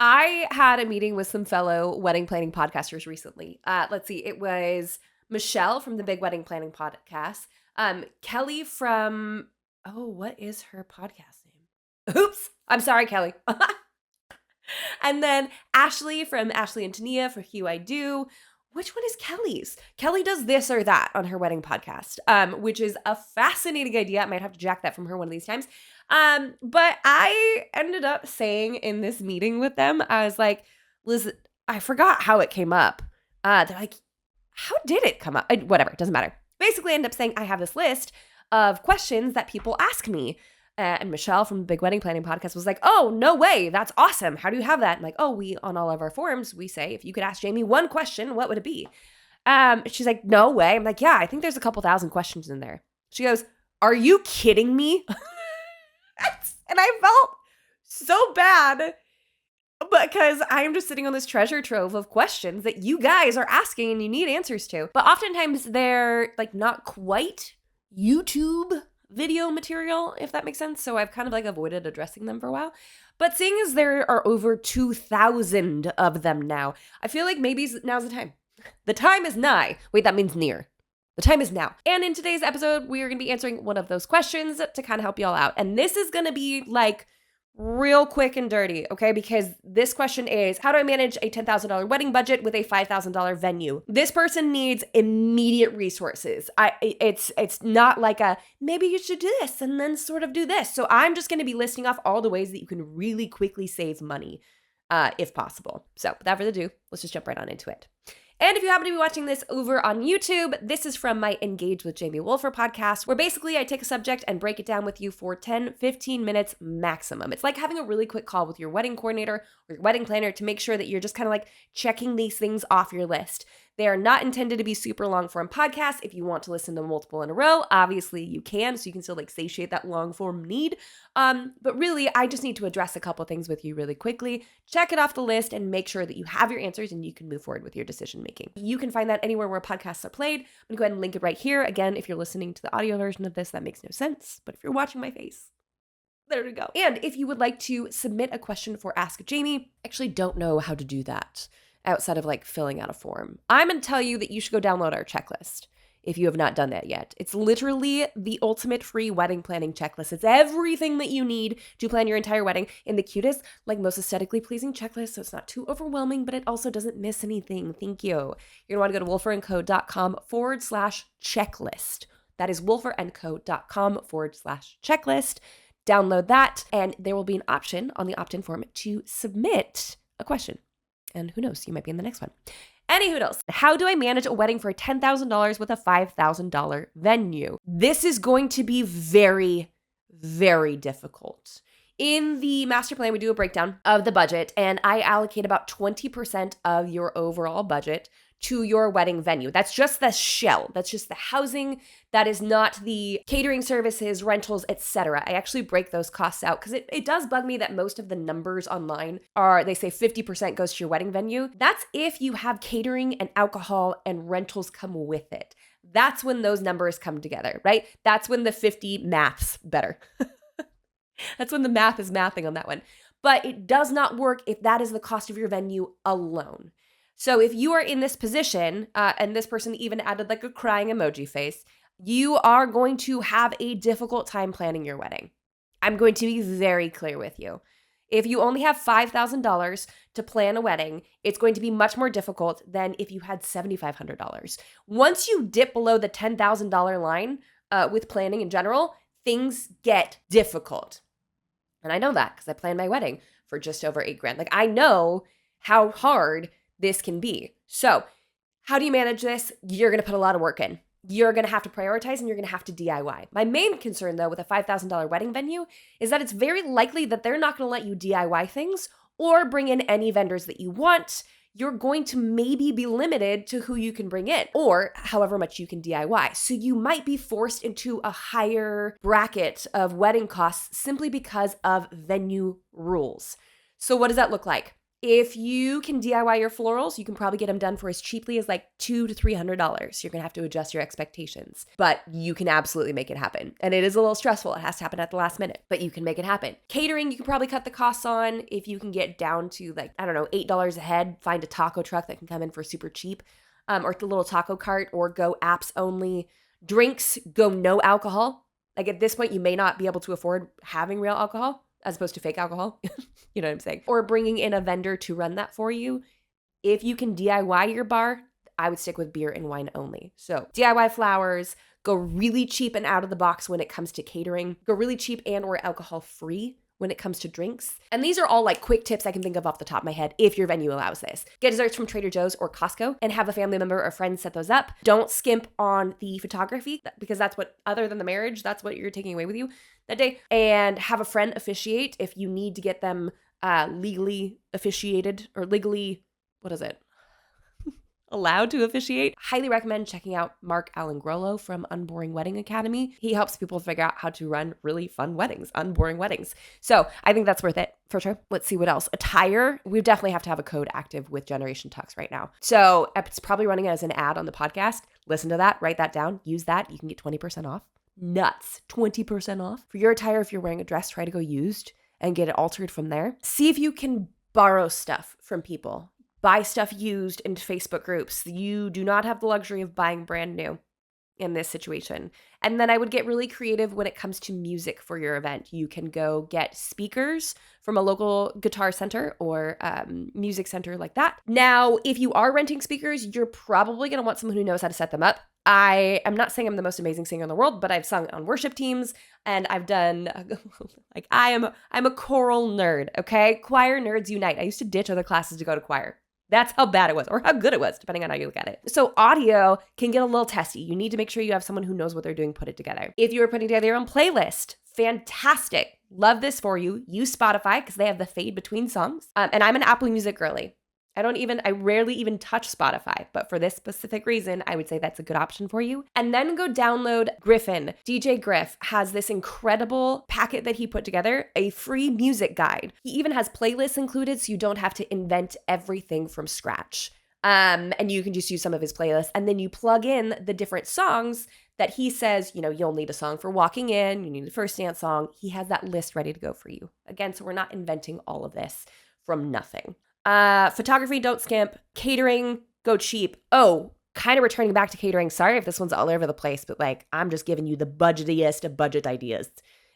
I had a meeting with some fellow wedding planning podcasters recently. Let's see, it was Michelle from the Big Wedding Planning Podcast, Kelly from, what is her podcast name? Oops, I'm sorry, Kelly. And then Ashley from Ashley and Tania for Hugh I Do. Which one is Kelly's? Kelly does this or that on her wedding podcast, which is a fascinating idea. I might have to jack that from her one of these times. But I ended up saying in this meeting with them, I was like, Liz, I forgot how it came up. They're like, how did it come up? Whatever, it doesn't matter. Basically, I ended up saying I have this list of questions that people ask me. And Michelle from the Big Wedding Planning Podcast was like, oh, no way. That's awesome. How do you have that? I'm like, we, on all of our forums, we say, if you could ask Jamie one question, what would it be? She's like, no way. I'm like, yeah, I think there's a couple thousand questions in there. She goes, are you kidding me? And I felt so bad because I'm just sitting on this treasure trove of questions that you guys are asking and you need answers to. But oftentimes they're like not quite YouTube video material, if that makes sense. So I've kind of like avoided addressing them for a while. But seeing as there are over 2,000 of them now, I feel like maybe now's the time. The time is nigh. Wait, that means near. The time is now. And in today's episode, we are going to be answering one of those questions to kind of help you all out. And this is going to be like real quick and dirty, okay? Because this question is, how do I manage a $10,000 wedding budget with a $5,000 venue? This person needs immediate resources. It's not like maybe you should do this and then sort of do this. So I'm just going to be listing off all the ways that you can really quickly save money, if possible. So without further ado, let's just jump right on into it. And if you happen to be watching this over on YouTube, this is from my Engage with Jamie Wolfer podcast, where basically I take a subject and break it down with you for 10, 15 minutes maximum. It's like having a really quick call with your wedding coordinator or your wedding planner to make sure that you're just kind of like checking these things off your list. They are not intended to be super long form podcasts. If you want to listen to multiple in a row, obviously you can, so you can still like satiate that long form need. But really, I just need to address a couple things with you really quickly, check it off the list, and make sure that you have your answers and you can move forward with your decision making. You can find that anywhere where podcasts are played. I'm gonna go ahead and link it right here. Again, if you're listening to the audio version of this, that makes no sense. But if you're watching my face, there we go. And if you would like to submit a question for Ask Jamie, I actually don't know how to do that outside of like filling out a form. I'm going to tell you that you should go download our checklist if you have not done that yet. It's literally the ultimate free wedding planning checklist. It's everything that you need to plan your entire wedding in the cutest, like most aesthetically pleasing checklist, so it's not too overwhelming, but it also doesn't miss anything. Thank you. You're going to want to go to wolferandco.com/checklist. That is wolferandco.com/checklist. Download that, and there will be an option on the opt-in form to submit a question. And who knows, you might be in the next one. Any hoodles. How do I manage a wedding for $10,000 with a $5,000 venue? This is going to be very, very difficult. In the master plan, we do a breakdown of the budget, and I allocate about 20% of your overall budget to your wedding venue. That's just the shell. That's just the housing. That is not the catering services, rentals, etc. I actually break those costs out because it does bug me that most of the numbers online they say 50% goes to your wedding venue. That's if you have catering and alcohol and rentals come with it. That's when those numbers come together, right? That's when the 50 maths better. That's when the math is mathing on that one. But it does not work if that is the cost of your venue alone. So if you are in this position, and this person even added like a crying emoji face, you are going to have a difficult time planning your wedding. I'm going to be very clear with you. If you only have $5,000 to plan a wedding, it's going to be much more difficult than if you had $7,500. Once you dip below the $10,000 line with planning in general, things get difficult. And I know that because I planned my wedding for just over $8,000. Like I know how hard this can be. So how do you manage this? You're going to put a lot of work in. You're going to have to prioritize and you're going to have to DIY. My main concern though with a $5,000 wedding venue is that it's very likely that they're not going to let you DIY things or bring in any vendors that you want. You're going to maybe be limited to who you can bring in or however much you can DIY. So you might be forced into a higher bracket of wedding costs simply because of venue rules. So what does that look like? If you can DIY your florals, you can probably get them done for as cheaply as like $200 to $300. You're going to have to adjust your expectations, but you can absolutely make it happen. And it is a little stressful. It has to happen at the last minute, but you can make it happen. Catering, you can probably cut the costs on if you can get down to like, I don't know, $8 a head. Find a taco truck that can come in for super cheap, or the little taco cart, or go apps only. Drinks, go no alcohol. Like at this point, you may not be able to afford having real alcohol as opposed to fake alcohol. You know what I'm saying? Or bringing in a vendor to run that for you. If you can DIY your bar, I would stick with beer and wine only. So DIY flowers, go really cheap and out of the box when it comes to catering, go really cheap and or alcohol free when it comes to drinks. And these are all like quick tips I can think of off the top of my head if your venue allows this. Get desserts from Trader Joe's or Costco and have a family member or friend set those up. Don't skimp on the photography because that's what, other than the marriage, that's what you're taking away with you that day. And have a friend officiate if you need to get them legally officiated or legally, what is it? allowed to officiate. Highly recommend checking out Mark Alangrolo from Unboringed Academy. He helps people figure out how to run really fun weddings, unboring weddings. So I think that's worth it for sure. Let's see what else. Attire. We definitely have to have a code active with Generation Tux right now. So it's probably running as an ad on the podcast. Listen to that, write that down, use that. You can get 20% off. Nuts. 20% off. For your attire, if you're wearing a dress, try to go used and get it altered from there. See if you can borrow stuff from people. Buy stuff used into Facebook groups. You do not have the luxury of buying brand new in this situation. And then I would get really creative when it comes to music for your event. You can go get speakers from a local guitar center or music center like that. Now, if you are renting speakers, you're probably going to want someone who knows how to set them up. I am not saying I'm the most amazing singer in the world, but I've sung on worship teams and I've done like I'm a choral nerd, okay? Choir nerds unite. I used to ditch other classes to go to choir. That's how bad it was or how good it was, depending on how you look at it. So audio can get a little testy. You need to make sure you have someone who knows what they're doing, put it together. If you are putting together your own playlist, fantastic. Love this for you. Use Spotify because they have the fade between songs. And I'm an Apple Music girly. I rarely even touch Spotify, but for this specific reason, I would say that's a good option for you. And then go download Griffin. DJ Griff has this incredible packet that he put together, a free music guide. He even has playlists included, so you don't have to invent everything from scratch. And you can just use some of his playlists, and then you plug in the different songs that he says, you'll need a song for walking in, you need a first dance song. He has that list ready to go for you. Again, so we're not inventing all of this from nothing. Photography, don't skimp. Catering, go cheap. Oh, kind of returning back to catering. Sorry if this one's all over the place, but I'm just giving you the budgetiest of budget ideas.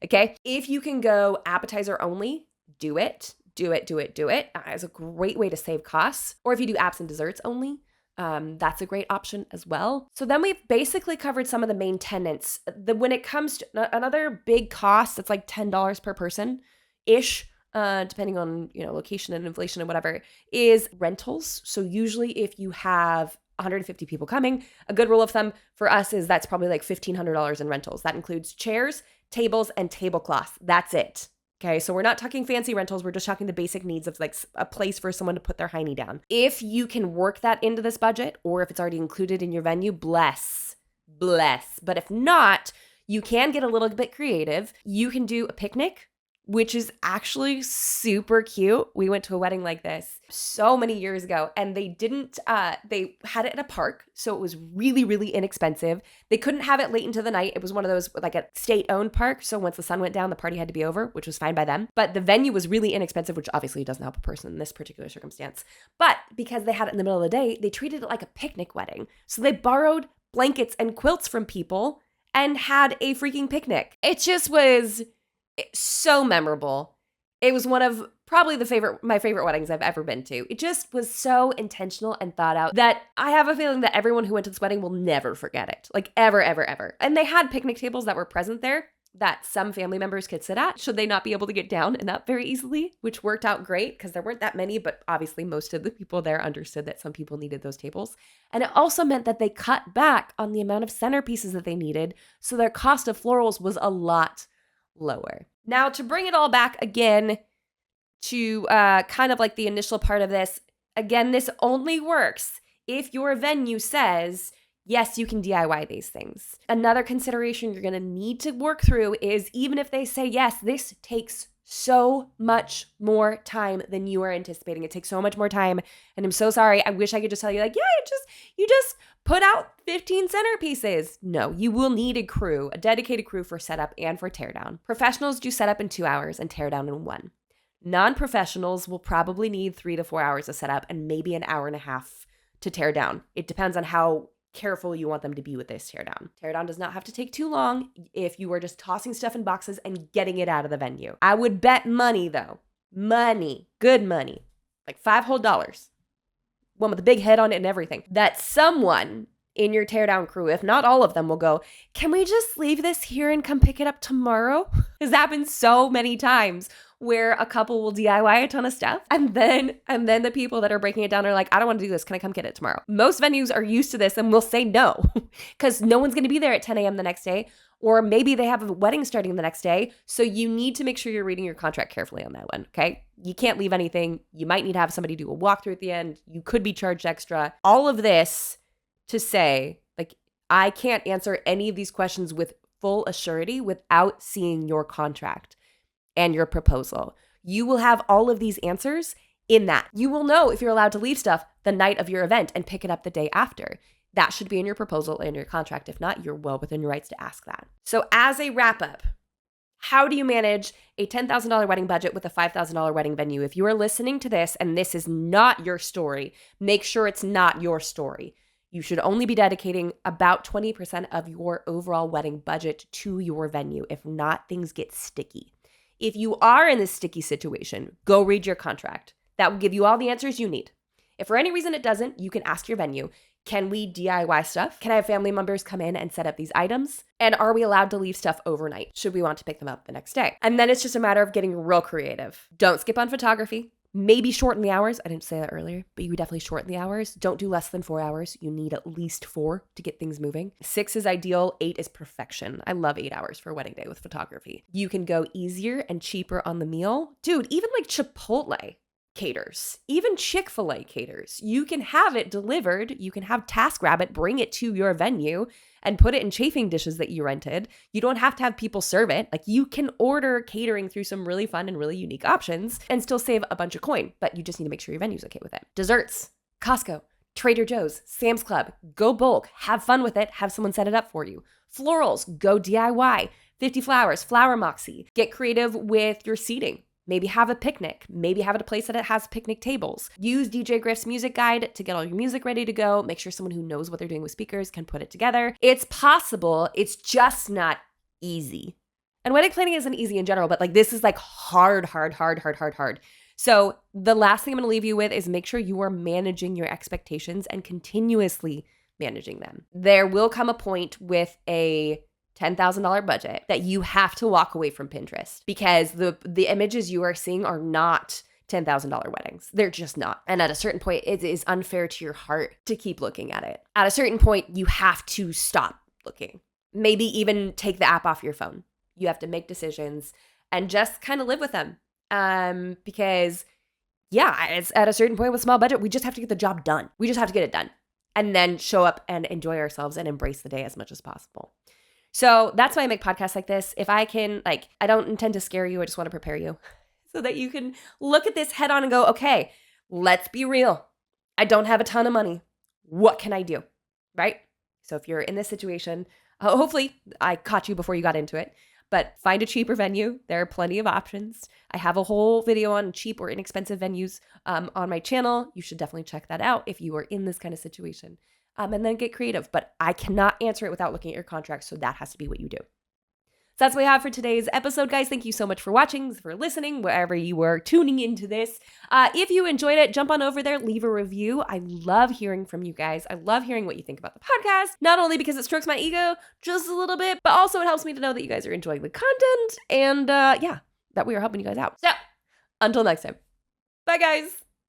Okay? If you can go appetizer only, do it. Do it. It's a great way to save costs. Or if you do apps and desserts only, that's a great option as well. So then we've basically covered some of the main tenets. When it comes to another big cost, that's like $10 per person-ish, depending on, location and inflation and whatever, is rentals. So usually if you have 150 people coming, a good rule of thumb for us is that's probably like $1,500 in rentals. That includes chairs, tables, and tablecloths. That's it. Okay, so we're not talking fancy rentals. We're just talking the basic needs of like a place for someone to put their hiney down. If you can work that into this budget, or if it's already included in your venue, bless. But if not, you can get a little bit creative. You can do a picnic, which is actually super cute. We went to a wedding like this so many years ago, and they had it in a park, so it was really, really inexpensive. They couldn't have it late into the night. It was one of those, like a state-owned park, so once the sun went down, the party had to be over, which was fine by them. But the venue was really inexpensive, which obviously doesn't help a person in this particular circumstance. But because they had it in the middle of the day, they treated it like a picnic wedding. So they borrowed blankets and quilts from people and had a freaking picnic. It just was so memorable. It was one of probably my favorite weddings I've ever been to. It just was so intentional and thought out that I have a feeling that everyone who went to this wedding will never forget it. Like ever, ever, ever. And they had picnic tables that were present there that some family members could sit at should they not be able to get down and up very easily, which worked out great because there weren't that many, but obviously most of the people there understood that some people needed those tables. And it also meant that they cut back on the amount of centerpieces that they needed, so their cost of florals was a lot lower. Now, to bring it all back again to kind of like the initial part of this, again, this only works if your venue says, yes, you can DIY these things. Another consideration you're going to need to work through is even if they say, yes, this takes so much more time than you are anticipating. It takes so much more time. And I'm so sorry. I wish I could just tell you like, yeah, you just put out 15 centerpieces. No, you will need a crew, a dedicated crew for setup and for teardown. Professionals do setup in 2 hours and teardown in 1. Non-professionals will probably need 3 to 4 hours of setup and maybe an hour and a half to tear down. It depends on how careful you want them to be with this teardown. Teardown does not have to take too long if you are just tossing stuff in boxes and getting it out of the venue. I would bet money though, good money, like $5 whole, one with a big head on it and everything, that someone in your teardown crew, if not all of them, will go, can we just leave this here and come pick it up tomorrow? It's happened so many times where a couple will DIY a ton of stuff and then the people that are breaking it down are like, I don't want to do this. Can I come get it tomorrow? Most venues are used to this and will say no because no one's going to be there at 10 a.m. the next day, or maybe they have a wedding starting the next day. So you need to make sure you're reading your contract carefully on that one, okay? You can't leave anything. You might need to have somebody do a walkthrough at the end. You could be charged extra. All of this to say, like, I can't answer any of these questions with full assurity without seeing your contract and your proposal. You will have all of these answers in that. You will know if you're allowed to leave stuff the night of your event and pick it up the day after. That should be in your proposal and your contract. If not, you're well within your rights to ask that. So as a wrap up, how do you manage a $10,000 wedding budget with a $5,000 wedding venue? If you are listening to this and this is not your story, make sure it's not your story. You should only be dedicating about 20% of your overall wedding budget to your venue. If not, things get sticky. If you are in this sticky situation, go read your contract. That will give you all the answers you need. If for any reason it doesn't, you can ask your venue, can we DIY stuff? Can I have family members come in and set up these items? And are we allowed to leave stuff overnight? Should we want to pick them up the next day? And then it's just a matter of getting real creative. Don't skip on photography. Maybe shorten the hours. I didn't say that earlier, but you would definitely shorten the hours. Don't do less than 4 hours. You need at least 4 to get things moving. 6 is ideal. 8 is perfection. I love 8 hours for a wedding day with photography. You can go easier and cheaper on the meal. Dude, even like Chipotle caters, even Chick-fil-A caters. You can have it delivered. You can have TaskRabbit bring it to your venue and put it in chafing dishes that you rented. You don't have to have people serve it. Like, you can order catering through some really fun and really unique options and still save a bunch of coin, but you just need to make sure your venue's okay with it. Desserts, Costco, Trader Joe's, Sam's Club, go bulk, have fun with it, have someone set it up for you. Florals, go DIY, 50 flowers, flower moxie. Get creative with your seating. Maybe have a picnic. Maybe have it a place that it has picnic tables. Use DJ Griff's music guide to get all your music ready to go. Make sure someone who knows what they're doing with speakers can put it together. It's possible. It's just not easy. And wedding planning isn't easy in general, but like this is like hard. So the last thing I'm going to leave you with is make sure you are managing your expectations and continuously managing them. There will come a point with a $10,000 budget that you have to walk away from Pinterest because the images you are seeing are not $10,000 weddings. They're just not. And at a certain point, it is unfair to your heart to keep looking at it. At a certain point, you have to stop looking. Maybe even take the app off your phone. You have to make decisions and just kind of live with them. Because yeah, it's at a certain point with small budget, we just have to get the job done. We just have to get it done and then show up and enjoy ourselves and embrace the day as much as possible. So that's why I make podcasts like this. If I can, I don't intend to scare you. I just want to prepare you so that you can look at this head on and go, okay, let's be real. I don't have a ton of money. What can I do? Right? So if you're in this situation, hopefully I caught you before you got into it, but find a cheaper venue. There are plenty of options. I have a whole video on cheap or inexpensive venues on my channel. You should definitely check that out if you are in this kind of situation. And then get creative. But I cannot answer it without looking at your contract, so that has to be what you do. So that's what we have for today's episode, guys. Thank you so much for watching, for listening, wherever you were tuning into this. If you enjoyed it, jump on over there, leave a review. I love hearing from you guys. I love hearing what you think about the podcast, not only because it strokes my ego just a little bit, but also it helps me to know that you guys are enjoying the content and that we are helping you guys out. So until next time, bye, guys.